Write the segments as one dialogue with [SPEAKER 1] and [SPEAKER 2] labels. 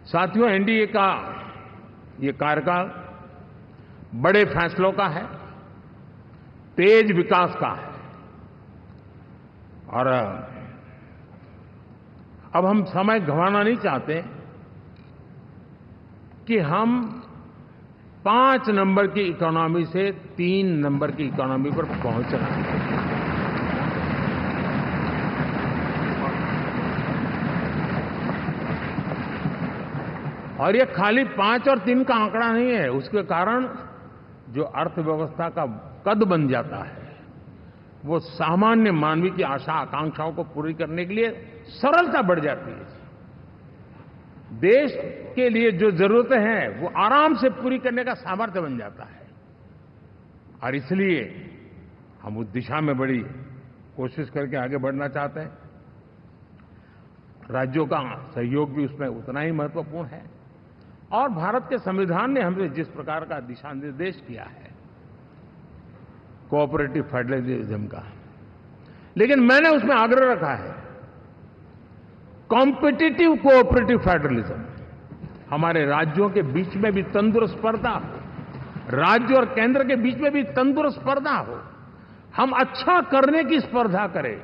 [SPEAKER 1] साथियों, एनडीए का ये कार्यकाल बड़े फैसलों का है, तेज विकास का है। और अब हम समय गंवाना नहीं चाहते कि हम 5 नंबर की इकोनॉमी से 3 नंबर की इकोनॉमी पर पहुंचना है। और ये खाली 5 और 3 का आंकड़ा नहीं है। उसके कारण जो अर्थव्यवस्था का कद बन जाता है, वो सामान्य मानवी की आशा आकांक्षाओं को पूरी करने के लिए सरलता बढ़ जाती है। देश के लिए जो जरूरतें हैं वो आराम से पूरी करने का सामर्थ्य बन जाता है। और इसलिए हम उस दिशा में बड़ी कोशिश करके आगे बढ़ना चाहते हैं। राज्यों का सहयोग भी उसमें उतना ही महत्वपूर्ण है। और भारत के संविधान ने हमसे जिस प्रकार का दिशा निर्देश किया है कोऑपरेटिव फेडरलिज्म का, लेकिन मैंने उसमें आग्रह रखा है कॉम्पिटिटिव कोऑपरेटिव फेडरलिज्म। हमारे राज्यों के बीच में भी तंदुरुस्त स्पर्धा हो, राज्य और केंद्र के बीच में भी तंदुरुस्त स्पर्धा हो, हम अच्छा करने की स्पर्धा करें।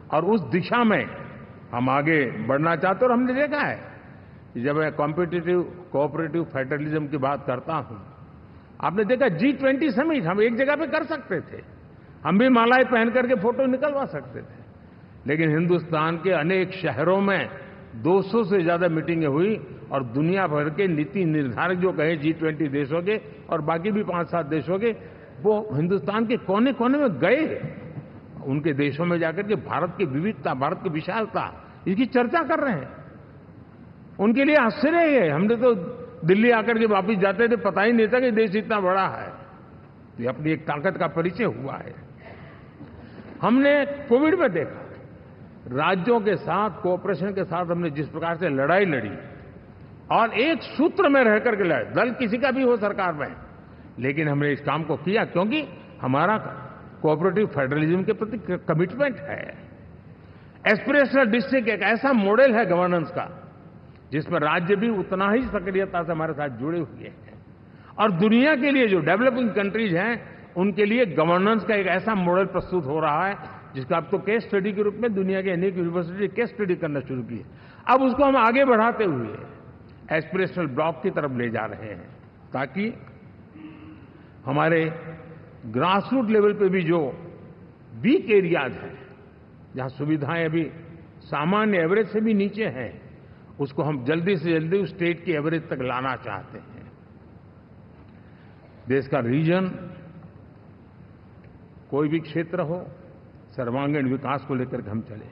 [SPEAKER 1] और उस दिशा में हम आगे बढ़ना चाहते हैं। और हमने देखा है कि जब मैं कॉम्पिटिटिव कोऑपरेटिव फेडरलिज्म की बात करता हूं, आपने देखा G20 समिट हम एक जगह पे कर सकते थे, हम भी मालाएं पहन करके फोटो निकलवा सकते थे। लेकिन हिंदुस्तान के अनेक शहरों में 200 से ज्यादा मीटिंगें हुई और दुनिया भर के नीति निर्धारक जो कहे G20 देशों के और बाकी भी 5-7 देशों के, वो हिंदुस्तान के कोने कोने में गए। उनके देशों में जाकर के भारत की विविधता, भारत की विशालता, इसकी चर्चा कर रहे हैं। उनके लिए आश्चर्य है। हमने तो दिल्ली आकर के वापिस जाते थे, पता ही नहीं था कि देश इतना बड़ा है। तो ये अपनी एक ताकत का परिचय हुआ है। हमने कोविड में देखा, राज्यों के साथ, कोऑपरेशन के साथ हमने जिस प्रकार से लड़ाई लड़ी और एक सूत्र में रह करके लड़े, दल किसी का भी हो सरकार में, लेकिन हमने इस काम को किया क्योंकि हमारा कोऑपरेटिव फेडरलिज्म के प्रति कमिटमेंट है। एस्पिरेशनल डिस्ट्रिक्ट एक ऐसा मॉडल है गवर्नेंस का जिसमें राज्य भी उतना ही सक्रियता से हमारे साथ जुड़े हुए हैं। और दुनिया के लिए जो डेवलपिंग कंट्रीज हैं, उनके लिए गवर्नेंस का एक ऐसा मॉडल प्रस्तुत हो रहा है जिसका अब तो केस स्टडी के रूप में दुनिया के अनेक यूनिवर्सिटी केस स्टडी करना शुरू की है। अब उसको हम आगे बढ़ाते हुए एस्पिरेशनल ब्लॉक की तरफ ले जा रहे हैं, ताकि हमारे ग्रासरूट लेवल पे भी जो वीक एरियाज हैं, जहां सुविधाएं अभी सामान्य एवरेज से भी नीचे हैं, उसको हम जल्दी से जल्दी उस स्टेट की एवरेज तक लाना चाहते हैं। देश का रीजन, कोई भी क्षेत्र हो, सर्वांगीण विकास को लेकर के हम चले।